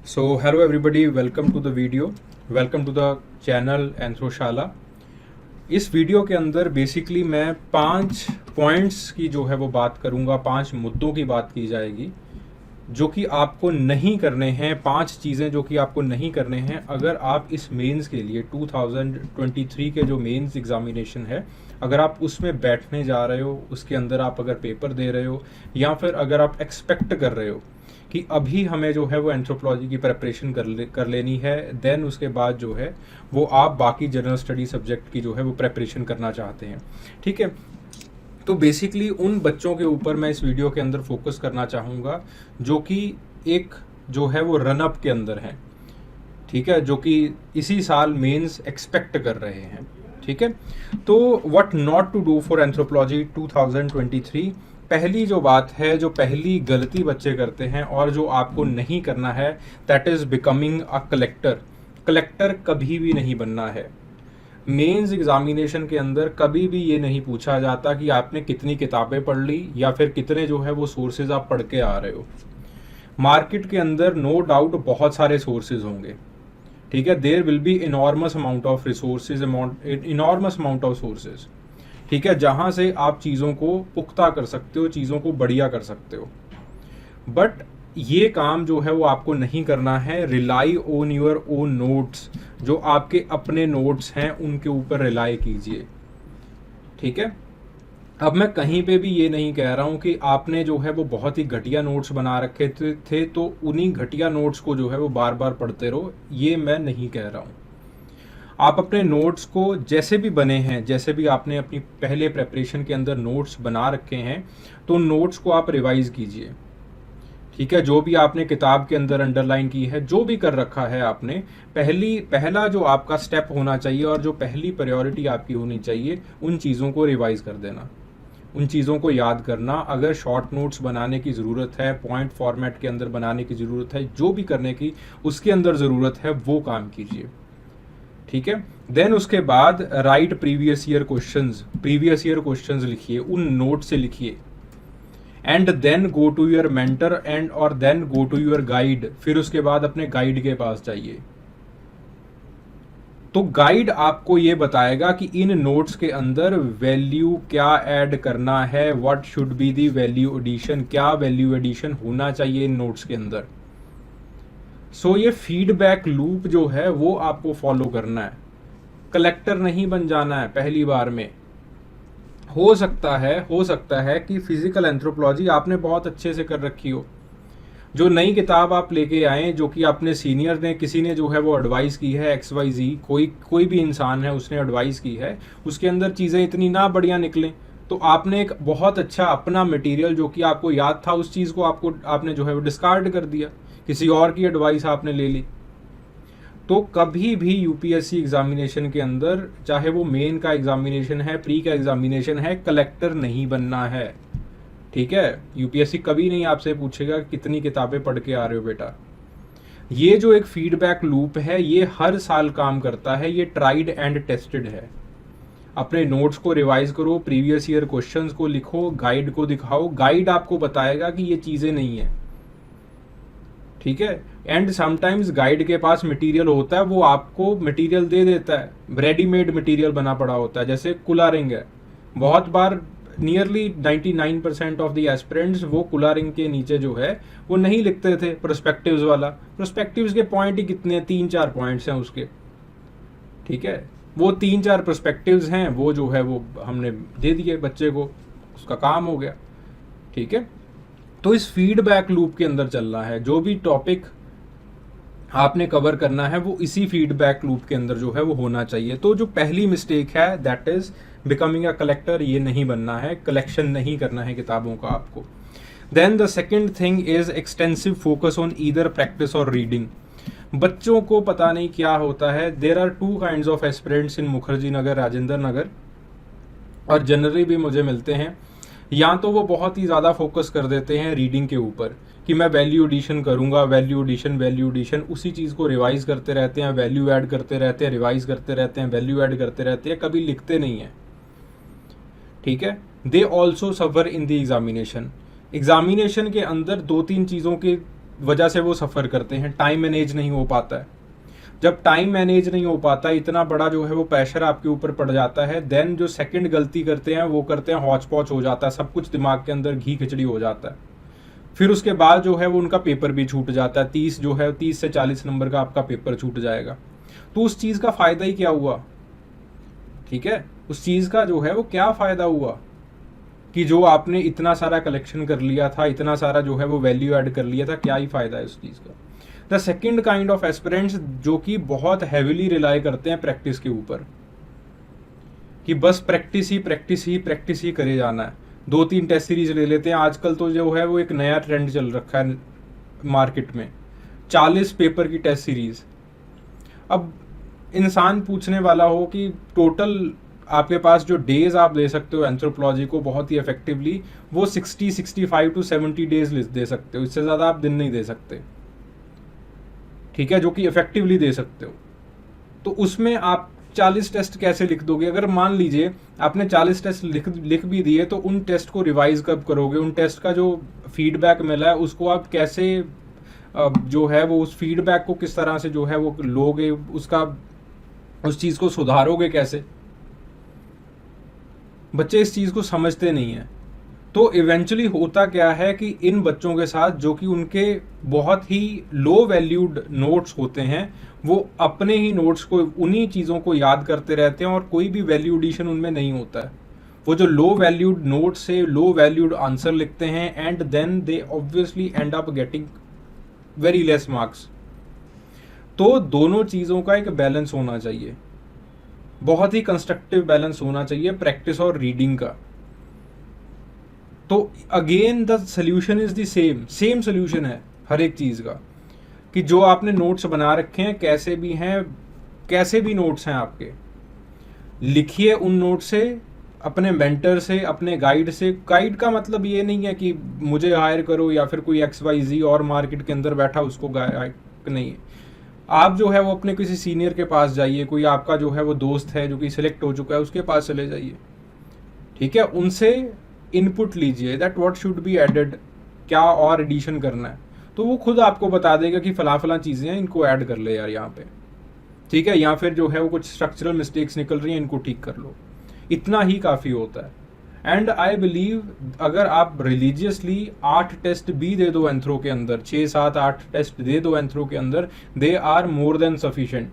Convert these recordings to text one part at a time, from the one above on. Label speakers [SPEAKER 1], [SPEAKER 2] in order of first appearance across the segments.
[SPEAKER 1] So hello everybody, welcome to the video, welcome to the channel एंथ्रोशाला। इस video के अंदर basically मैं 5 points की जो है वो बात करूंगा, 5 मुद्दों की बात की जाएगी जो कि आपको नहीं करने हैं। 5 चीज़ें जो कि आपको नहीं करने हैं अगर आप इस मेंस के लिए 2023 के जो मेंस एग्जामिनेशन है, अगर आप उसमें बैठने जा रहे हो, उसके अंदर आप अगर पेपर दे रहे हो या फिर अगर आप एक्सपेक्ट कर रहे हो कि अभी हमें जो है वो एंथ्रोपोलॉजी की प्रिपरेशन कर लेनी है, देन उसके बाद जो है वो आप बाकी जनरल स्टडी सब्जेक्ट की जो है वो प्रिपरेशन करना चाहते हैं। ठीक है, तो बेसिकली उन बच्चों के ऊपर मैं इस वीडियो के अंदर फोकस करना चाहूँगा जो कि एक जो है वो रन अप के अंदर है। ठीक है, जो कि इसी साल मेंस एक्सपेक्ट कर रहे हैं। ठीक है, तो what not to do for anthropology 2023। पहली जो बात है, जो पहली गलती बच्चे करते हैं और जो आपको नहीं करना है, that is becoming a collector. Collector कभी भी नहीं बनना है। मेंस एग्जामिनेशन के अंदर कभी भी ये नहीं पूछा जाता कि आपने कितनी किताबें पढ़ ली या फिर कितने जो है वो सोर्सेज आप पढ़ के आ रहे हो। मार्केट के अंदर नो डाउट बहुत सारे सोर्सेज होंगे। ठीक है, there will be enormous amount of resources, enormous amount of sources. ठीक है, जहां से आप चीज़ों को पुख्ता कर सकते हो, चीज़ों को बढ़िया कर सकते हो। बट ये काम जो है वो आपको नहीं करना है। Rely on your own notes, जो आपके अपने नोट्स हैं उनके ऊपर रिलाई कीजिए। ठीक है, अब मैं कहीं पे भी ये नहीं कह रहा हूँ कि आपने जो है वो बहुत ही घटिया नोट्स बना रखे थे तो उन्हीं घटिया नोट्स को जो है वो बार बार पढ़ते रहो, ये मैं नहीं कह रहा हूँ। आप अपने नोट्स को जैसे भी बने हैं, जैसे भी आपने अपनी पहले प्रेपरेशन के अंदर नोट्स बना रखे हैं, तो नोट्स को आप रिवाइज कीजिए। ठीक है, जो भी आपने किताब के अंदर अंडरलाइन की है, जो भी कर रखा है आपने, पहला जो आपका स्टेप होना चाहिए और जो पहली प्रायोरिटी आपकी होनी चाहिए, उन चीज़ों को रिवाइज कर देना, उन चीज़ों को याद करना। अगर शॉर्ट नोट्स बनाने की ज़रूरत है, पॉइंट फॉर्मेट के अंदर बनाने की ज़रूरत है, जो भी करने की उसके अंदर ज़रूरत है, वो काम कीजिए। ठीक है, देन उसके बाद राइट प्रीवियस ईयर क्वेश्चंस लिखिए, उन नोट से लिखिए। And then go to your mentor and और then go to your guide. फिर उसके बाद अपने गाइड के पास जाइए। तो गाइड आपको ये बताएगा कि इन नोट्स के अंदर वैल्यू क्या ऐड करना है, what should be the value addition, क्या वैल्यू एडिशन होना चाहिए इन नोट्स के अंदर। सो ये फीडबैक लूप जो है वो आपको फॉलो करना है। कलेक्टर नहीं बन जाना है पहली बार में। हो सकता है कि फिजिकल एंथ्रोपोलॉजी आपने बहुत अच्छे से कर रखी हो, जो नई किताब आप लेके आए, जो कि अपने सीनियर ने, किसी ने जो है वो एडवाइस की है, XYZ कोई भी इंसान है उसने एडवाइस की है, उसके अंदर चीज़ें इतनी ना बढ़िया निकलें, तो आपने एक बहुत अच्छा अपना मटेरियल जो कि आपको याद था, उस चीज़ को आपने जो है वो डिस्कार्ड कर दिया, किसी और की एडवाइस आपने ले ली। तो कभी भी यूपीएससी एग्जामिनेशन के अंदर, चाहे वो मेन का एग्जामिनेशन है, प्री का एग्जामिनेशन है, कलेक्टर नहीं बनना है। ठीक है, यूपीएससी कभी नहीं आपसे पूछेगा कितनी किताबें पढ़ के आ रहे हो बेटा। ये जो एक फीडबैक लूप है, ये हर साल काम करता है, ये ट्राइड एंड टेस्टेड है। अपने नोट्स को रिवाइज करो, प्रीवियस ईयर क्वेश्चंस को लिखो, गाइड को दिखाओ, गाइड आपको बताएगा कि ये चीज़ें नहीं है। ठीक है, एंड समटाइम्स गाइड के पास मटेरियल होता है, वो आपको मटेरियल दे देता है, रेडीमेड मटेरियल बना पड़ा होता है, जैसे कुलारिंग है। बहुत बार नियरली 99% ऑफ द एस्पिरेंट्स वो कुलारिंग के नीचे जो है वो नहीं लिखते थे प्रोस्पेक्टिव्स वाला। प्रोस्पेक्टिव्स के पॉइंट ही कितने हैं, 3-4 पॉइंट्स हैं उसके। ठीक है, वो 3-4 प्रोस्पेक्टिव्स हैं, वो जो है वो हमने दे दिए बच्चे को, उसका काम हो गया। ठीक है, तो इस फीडबैक लूप के अंदर चलना है। जो भी टॉपिक आपने कवर करना है वो इसी फीडबैक लूप के अंदर जो है वो होना चाहिए। तो जो पहली मिस्टेक है, that is becoming a collector, ये नहीं बनना है, कलेक्शन नहीं करना है किताबों का आपको। Then the second thing is extensive focus on either practice और रीडिंग। बच्चों को पता नहीं क्या होता है, there are 2 kinds of aspirants in Mukherjee Nagar, Rajendra Nagar, और जनरली भी मुझे मिलते हैं। या तो वो बहुत ही ज़्यादा फोकस कर देते हैं रीडिंग के ऊपर कि मैं वैल्यू एडिशन करूंगा, वैल्यू एडिशन, उसी चीज़ को रिवाइज करते रहते हैं, वैल्यू ऐड करते रहते हैं, रिवाइज करते रहते हैं, वैल्यू ऐड करते रहते हैं, कभी लिखते नहीं हैं। ठीक है, they also suffer in the examination के अंदर 2-3 चीज़ों के वजह से वो सफ़र करते हैं, टाइम मैनेज नहीं हो पाता है। जब टाइम मैनेज नहीं हो पाता, इतना बड़ा जो है वो प्रेशर आपके ऊपर पड़ जाता है, देन जो सेकंड गलती करते हैं वो करते हैं हौच पौच हो जाता है, सब कुछ दिमाग के अंदर घी खिचड़ी हो जाता है। फिर उसके बाद जो है वो उनका पेपर भी छूट जाता है, 30 से 40 नंबर का आपका पेपर छूट जाएगा। तो उस चीज़ का फ़ायदा ही क्या हुआ? ठीक है, उस चीज़ का जो है वो क्या फ़ायदा हुआ कि जो आपने इतना सारा कलेक्शन कर लिया था, इतना सारा जो है वो वैल्यू ऐड कर लिया था, क्या ही फ़ायदा है उस चीज़ का। The second kind of aspirants जो कि बहुत हैविली रिलाई करते हैं प्रैक्टिस के ऊपर, कि बस प्रैक्टिस ही करे जाना है। 2-3 टेस्ट सीरीज ले लेते हैं। आजकल तो जो है वो एक नया ट्रेंड चल रखा है मार्केट में, 40 पेपर की टेस्ट सीरीज। अब इंसान पूछने वाला हो कि टोटल आपके पास जो डेज आप दे सकते हो एंथ्रोपोलॉजी को बहुत ही इफेक्टिवली, वो 65 to 70 डेज दे सकते हो, इससे ज़्यादा आप दिन नहीं दे सकते। ठीक है, जो कि इफेक्टिवली दे सकते हो। तो उसमें आप 40 टेस्ट कैसे लिख दोगे? अगर मान लीजिए आपने 40 टेस्ट लिख भी दिए, तो उन टेस्ट को रिवाइज कब करोगे? उन टेस्ट का जो फीडबैक मिला है उसको आप कैसे जो है वो उस फीडबैक को किस तरह से जो है वो लोगे, उसका उस चीज़ को सुधारोगे कैसे? बच्चे इस चीज़ को समझते नहीं हैं। तो इवेंचुअली होता क्या है कि इन बच्चों के साथ जो कि उनके बहुत ही लो वैल्यूड नोट्स होते हैं, वो अपने ही नोट्स को, उन्हीं चीज़ों को याद करते रहते हैं और कोई भी वैल्यू एडिशन उनमें नहीं होता है। वो जो लो वैल्यूड नोट्स से लो वैल्यूड आंसर लिखते हैं, and then they obviously end up getting very less marks. तो दोनों चीज़ों का एक बैलेंस होना चाहिए, बहुत ही कंस्ट्रक्टिव बैलेंस होना चाहिए प्रैक्टिस और रीडिंग का। तो again the solution is the same solution है हर एक चीज़ का, कि जो आपने नोट्स बना रखे हैं, कैसे भी नोट्स हैं आपके, लिखिए उन नोट से, अपने मेंटर से, अपने गाइड से। गाइड का मतलब ये नहीं है कि मुझे हायर करो या फिर कोई XYZ और मार्केट के अंदर बैठा उसको गाइड नहीं है। आप जो है वो अपने किसी सीनियर के पास जाइए, कोई आपका जो है वो दोस्त है जो कि सिलेक्ट हो चुका है, उसके पास चले जाइए। ठीक है, उनसे इनपुट लीजिए, that what should be added, क्या और एडिशन करना है। तो वो खुद आपको बता देगा कि फला चीज़ें हैं, इनको ऐड कर ले यार यहाँ पे। ठीक है, या फिर जो है वो कुछ स्ट्रक्चरल मिस्टेक्स निकल रही हैं, इनको ठीक कर लो। इतना ही काफ़ी होता है। एंड आई बिलीव अगर आप रिलीजियसली 8 टेस्ट भी दे दो एंथ्रो के अंदर, 6, 7, 8 टेस्ट दे दो एंथ्रो के अंदर, they are more than sufficient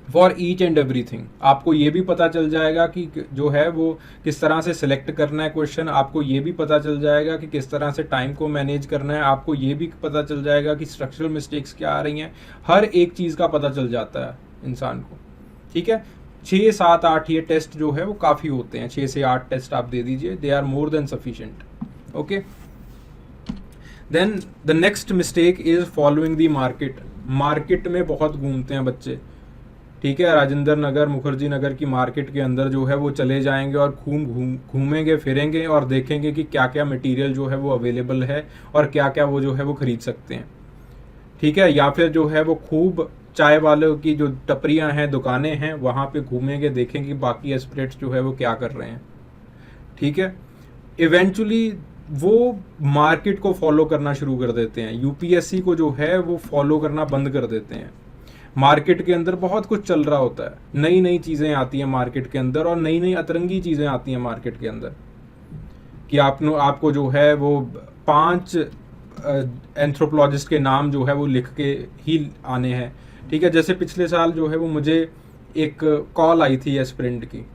[SPEAKER 1] for each and everything. आपको ये भी पता चल जाएगा कि जो है वो किस तरह से सिलेक्ट करना है क्वेश्चन, आपको ये भी पता चल जाएगा कि किस तरह से टाइम को मैनेज करना है, आपको ये भी पता चल जाएगा कि स्ट्रक्चरल मिस्टेक्स क्या आ रही हैं। हर एक चीज़ का पता चल जाता है इंसान को। ठीक है, 6, 7, 8 ये टेस्ट जो है वो काफ़ी होते हैं। 6 से 8 टेस्ट आप दे दीजिए, they are more than sufficient. Okay, then the next mistake is following the market. Market में बहुत घूमते हैं बच्चे। ठीक है, राजेंद्र नगर, मुखर्जी नगर की मार्केट के अंदर जो है वो चले जाएंगे और घूमेंगे फिरेंगे और देखेंगे कि क्या क्या मटेरियल जो है वो अवेलेबल है और क्या क्या वो जो है वो खरीद सकते हैं। ठीक है, या फिर जो है वो खूब चाय वालों की जो टपरियां हैं, दुकानें हैं, वहाँ पे घूमेंगे, देखेंगे बाकी एस्पिरेट्स जो है वो क्या कर रहे हैं। ठीक है, इवेंचुअली वो मार्केट को फॉलो करना शुरू कर देते हैं, यूपीएससी को जो है वो फॉलो करना बंद कर देते हैं। मार्केट के अंदर बहुत कुछ चल रहा होता है, नई नई चीज़ें आती हैं मार्केट के अंदर, और नई नई अतरंगी चीज़ें आती हैं मार्केट के अंदर, कि आपको जो है वो 5 एंथ्रोपोलॉजिस्ट के नाम जो है वो लिख के ही आने हैं। ठीक है, जैसे पिछले साल जो है वो मुझे एक कॉल आई थी एस्पिरेंट की।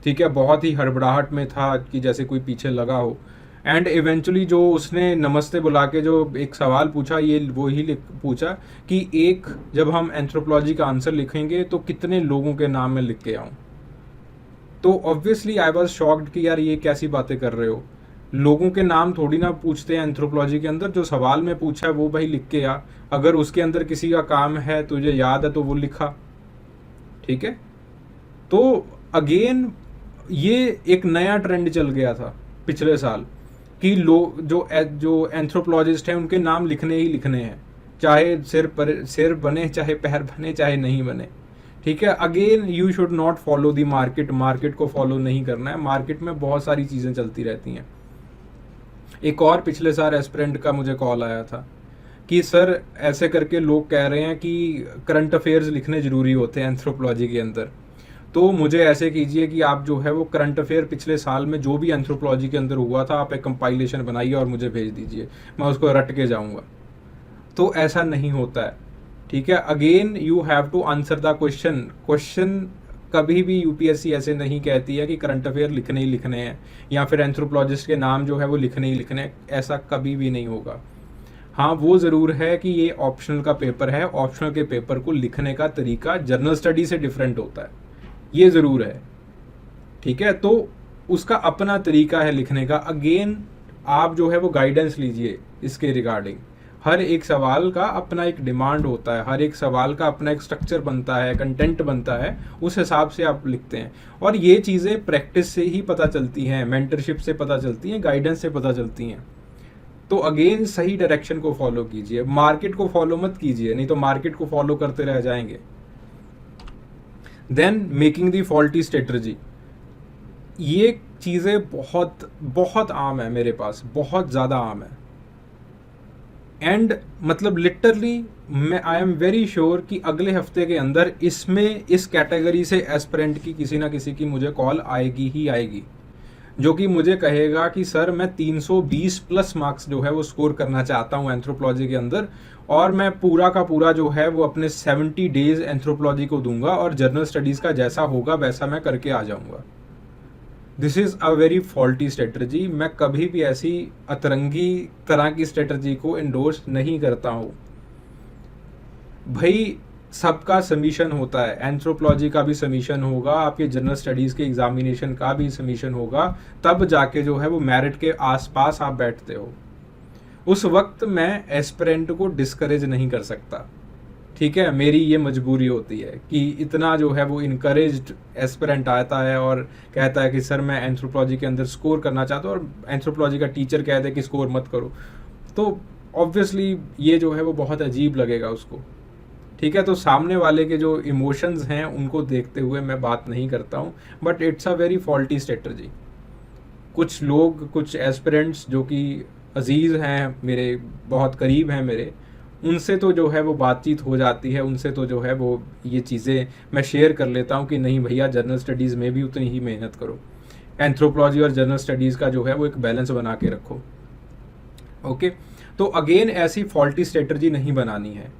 [SPEAKER 1] ठीक है, बहुत ही हड़बड़ाहट में था कि जैसे कोई पीछे लगा हो, एंड इवेंचुअली जो उसने नमस्ते बुला के जो एक सवाल पूछा, ये वो ही पूछा कि जब हम एंथ्रोपोलॉजी का आंसर लिखेंगे तो कितने लोगों के नाम में लिख के आऊँ। तो ऑब्वियसली आई वाज शॉक्ड कि यार ये कैसी बातें कर रहे हो, लोगों के नाम थोड़ी ना पूछते हैं एंथ्रोपोलॉजी के अंदर। जो सवाल में पूछा है वो भाई लिख के आ, अगर उसके अंदर किसी का काम है, तुझे याद है तो वो लिखा। ठीक है, तो अगेन ये एक नया ट्रेंड चल गया था पिछले साल कि लोग जो एंथ्रोपोलॉजिस्ट हैं उनके नाम लिखने ही लिखने हैं, चाहे सिर बने, चाहे पैर बने, चाहे नहीं बने। ठीक है, again you should not follow the market को फॉलो नहीं करना है। मार्केट में बहुत सारी चीज़ें चलती रहती हैं। एक और पिछले साल एस्पिरेंट का मुझे कॉल आया था, कि सर ऐसे करके लोग कह रहे हैं कि करंट अफेयर्स लिखने ज़रूरी होते हैं एंथ्रोपोलॉजी के अंदर, तो मुझे ऐसे कीजिए कि आप जो है वो करंट अफेयर पिछले साल में जो भी एंथ्रोपोलॉजी के अंदर हुआ था आप एक कंपाइलेशन बनाइए और मुझे भेज दीजिए, मैं उसको रट के जाऊंगा। तो ऐसा नहीं होता है, ठीक है। Again you have to answer the question कभी भी यूपीएससी ऐसे नहीं कहती है कि करंट अफेयर लिखने ही लिखने हैं या फिर एंथ्रोपोलॉजिस्ट के नाम जो है वो लिखने ही लिखने हैं, ऐसा कभी भी नहीं होगा। हाँ, वो ज़रूर है कि ये ऑप्शनल का पेपर है, ऑप्शनल के पेपर को लिखने का तरीका जनरल स्टडी से डिफरेंट होता है, ये ज़रूर है, ठीक है। तो उसका अपना तरीका है लिखने का। अगेन आप जो है वो गाइडेंस लीजिए इसके रिगार्डिंग। हर एक सवाल का अपना एक डिमांड होता है, हर एक सवाल का अपना एक स्ट्रक्चर बनता है, कंटेंट बनता है, उस हिसाब से आप लिखते हैं। और ये चीज़ें प्रैक्टिस से ही पता चलती हैं, मेंटरशिप से पता चलती हैं, गाइडेंस से पता चलती हैं। तो अगेन सही डायरेक्शन को फॉलो कीजिए, मार्केट को फॉलो मत कीजिए, नहीं तो मार्केट को फॉलो करते रह जाएंगे। Then making the faulty strategy, ये चीज़ें बहुत बहुत आम है मेरे पास, बहुत ज़्यादा आम है। एंड मतलब लिटरली मैं आई एम वेरी श्योर कि अगले हफ्ते के अंदर इसमें इस कैटेगरी से एस्पिरेंट की किसी ना किसी की मुझे कॉल आएगी ही आएगी, जो कि मुझे कहेगा कि सर मैं 320 प्लस मार्क्स जो है वो स्कोर करना चाहता हूँ एंथ्रोपोलॉजी के अंदर, और मैं पूरा का पूरा जो है वो अपने 70 डेज एंथ्रोपोलॉजी को दूंगा और जर्नल स्टडीज़ का जैसा होगा वैसा मैं करके आ जाऊंगा। This is a very faulty strategy. मैं कभी भी ऐसी अतरंगी तरह की स्ट्रेटजी को इंडोर्स नहीं करता हूँ। भाई सबका सबमिशन होता है, एंथ्रोपोलॉजी का भी सबमिशन होगा, आपके जनरल स्टडीज़ के एग्जामिनेशन का भी सबमिशन होगा, तब जाके जो है वो मेरिट के आसपास आप बैठते हो। उस वक्त मैं एस्पिरेंट को डिस्करेज नहीं कर सकता, ठीक है। मेरी ये मजबूरी होती है कि इतना जो है वो इनकरेज्ड एस्पिरेंट आता है और कहता है कि सर मैं एंथ्रोपोलॉजी के अंदर स्कोर करना चाहता हूँ, और एंथ्रोपोलॉजी का टीचर कह दे कि स्कोर मत करो, तो ऑब्वियसली ये जो है वो बहुत अजीब लगेगा उसको, ठीक है। तो सामने वाले के जो इमोशंस हैं उनको देखते हुए मैं बात नहीं करता हूँ, but it's a very faulty strategy. कुछ लोग, कुछ एस्पिरेंट्स जो कि अजीज़ हैं मेरे, बहुत करीब हैं मेरे, उनसे तो जो है वो बातचीत हो जाती है, उनसे तो जो है वो ये चीज़ें मैं शेयर कर लेता हूँ कि नहीं भैया जर्नल स्टडीज़ में भी उतनी ही मेहनत करो, एंथ्रोपोलॉजी और जर्नल स्टडीज़ का जो है वो एक बैलेंस बना के रखो, ओके। तो अगेन ऐसी फॉल्टी स्ट्रेटजी नहीं बनानी है।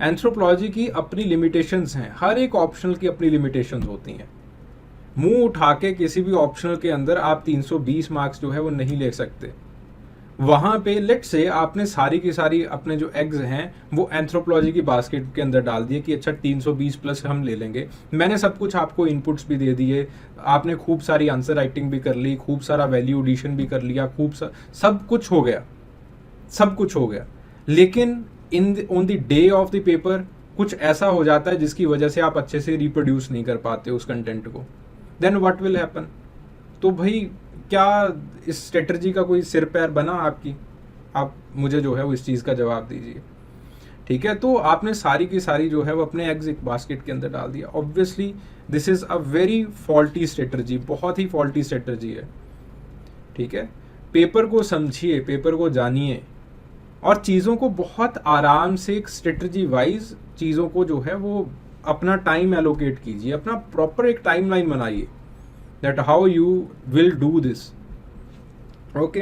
[SPEAKER 1] एंथ्रोपोलॉजी की अपनी लिमिटेशंस हैं, हर एक ऑप्शनल की अपनी लिमिटेशंस होती हैं। मुंह उठा के किसी भी ऑप्शनल के अंदर आप 320 मार्क्स जो है वो नहीं ले सकते। वहाँ पे लेट से आपने सारी की सारी अपने जो एग्स हैं वो एंथ्रोपोलॉजी की बास्केट के अंदर डाल दिए कि अच्छा 320 प्लस हम ले लेंगे। मैंने सब कुछ आपको इनपुट्स भी दे दिए, आपने खूब सारी आंसर राइटिंग भी कर ली, खूब सारा वैल्यू एडिशन भी कर लिया, सब कुछ हो गया, सब कुछ हो गया। लेकिन on the day of the paper कुछ ऐसा हो जाता है जिसकी वजह से आप अच्छे से रिप्रोड्यूस नहीं कर पाते उस कंटेंट को। Then what will happen? तो भाई क्या इस स्ट्रेटजी का कोई सिर पैर बना आपकी? आप मुझे जो है वो इस चीज़ का जवाब दीजिए, ठीक है। तो आपने सारी की सारी जो है वो अपने एग्स एक बास्केट के अंदर डाल दिया। Obviously this is a very faulty strategy, बहुत ही फॉल्टी स्ट्रेटजी है, ठीक है। पेपर को समझिए, पेपर को जानिए और चीज़ों को बहुत आराम से एक स्ट्रेटजी वाइज चीज़ों को जो है वो अपना टाइम एलोकेट कीजिए, अपना प्रॉपर एक टाइमलाइन बनाइए that how you will do this, okay।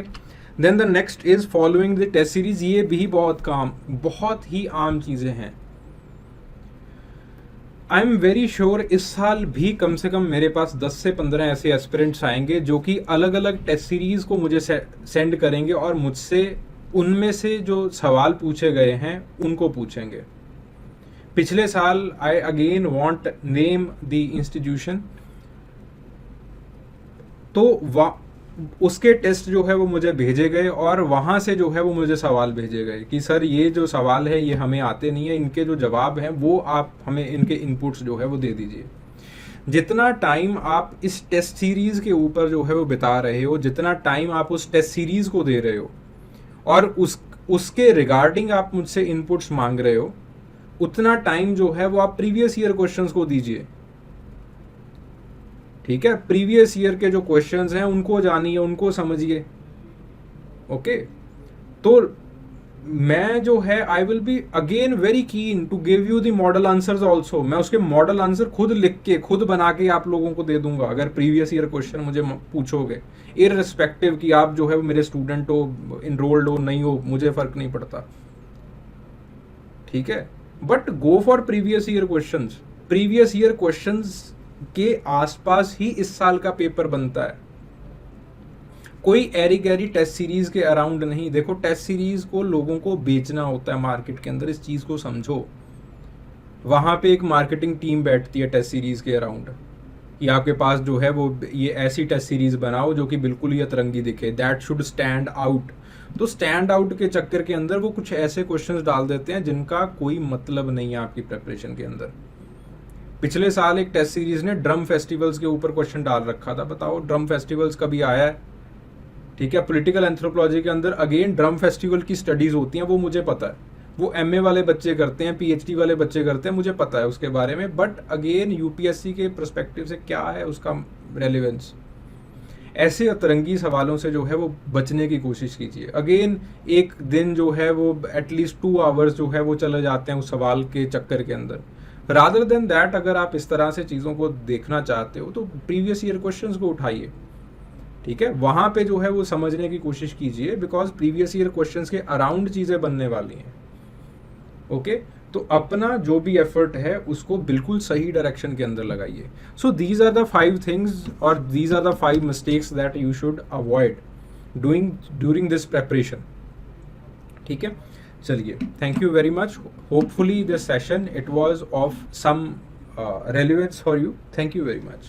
[SPEAKER 1] then the next is following the test series। ये भी बहुत ही आम चीज़ें हैं। आई एम वेरी श्योर इस साल भी कम से कम मेरे पास 10 से 15 ऐसे एस्पिरेंट्स आएंगे जो कि अलग अलग टेस्ट सीरीज को मुझे सेंड करेंगे और मुझसे उनमें से जो सवाल पूछे गए हैं उनको पूछेंगे। पिछले साल I again want name the institution, तो उसके टेस्ट जो है वो मुझे भेजे गए और वहाँ से जो है वो मुझे सवाल भेजे गए कि सर ये जो सवाल है ये हमें आते नहीं है, इनके जो जवाब हैं वो आप हमें इनके इनपुट्स जो है वो दे दीजिए। जितना टाइम आप इस टेस्ट सीरीज़ के ऊपर जो है वो बिता रहे हो, जितना टाइम आप उस टेस्ट सीरीज़ को दे रहे हो और उसके रिगार्डिंग आप मुझसे इनपुट्स मांग रहे हो, उतना टाइम जो है वो आप प्रीवियस ईयर क्वेश्चंस को दीजिए, ठीक है। प्रीवियस ईयर के जो क्वेश्चंस हैं उनको जानिए, उनको समझिए, ओके। तो मैं जो है I will be again very keen to give you the model answers also. मैं उसके मॉडल आंसर खुद लिख के खुद बना के आप लोगों को दे दूंगा अगर प्रीवियस ईयर क्वेश्चन मुझे पूछोगे, इररिस्पेक्टिव कि आप जो है वो मेरे स्टूडेंट हो, इनरोल्ड हो नहीं हो, मुझे फर्क नहीं पड़ता, ठीक है। But go for previous year questions. Previous year questions के आसपास ही इस साल का पेपर बनता है, कोई एरी गैरी टेस्ट सीरीज के अराउंड नहीं। देखो टेस्ट सीरीज को लोगों को बेचना होता है मार्केट के अंदर, इस चीज को समझो। वहां पे एक मार्केटिंग टीम बैठती है टेस्ट सीरीज के अराउंड कि आपके पास जो है वो ये ऐसी टेस्ट सीरीज बनाओ जो कि बिल्कुल ही अतरंगी दिखे, दैट शुड स्टैंड आउट। तो स्टैंड आउट के चक्कर के अंदर वो कुछ ऐसे क्वेश्चंस डाल देते हैं जिनका कोई मतलब नहीं है आपकी प्रिपरेशन के अंदर। पिछले साल एक टेस्ट सीरीज ने ड्रम फेस्टिवल्स के ऊपर क्वेश्चन डाल रखा था, बताओ ड्रम फेस्टिवल्स कभी आया है? ठीक है, पॉलिटिकल एंथ्रोपोलॉजी के अंदर अगेन ड्रम फेस्टिवल की स्टडीज होती हैं, वो मुझे पता है, वो एमए वाले बच्चे करते हैं, पीएचडी वाले बच्चे करते हैं, मुझे पता है उसके बारे में। बट अगेन यूपीएससी के पर्सपेक्टिव से क्या है उसका रेलेवेंस? ऐसे अतरंगी सवालों से जो है वो बचने की कोशिश कीजिए। अगेन एक दिन जो है वो एटलीस्ट 2 आवर्स जो है वो चले जाते हैं उस सवाल के चक्कर के अंदर। रादर देन दैट, अगर आप इस तरह से चीज़ों को देखना चाहते हो तो प्रीवियस ईयर क्वेश्चंस को उठाइए, ठीक है, वहां पे जो है वो समझने की कोशिश कीजिए, बिकॉज प्रीवियस ईयर क्वेश्चंस के अराउंड चीजें बनने वाली हैं। ओके, तो अपना जो भी एफर्ट है उसको बिल्कुल सही डायरेक्शन के अंदर लगाइए। So these are the 5 things और these are the 5 mistakes that you should avoid doing during this preparation, ठीक है। चलिए, thank you very much. Hopefully this session it was of some relevance for you. Thank you very much.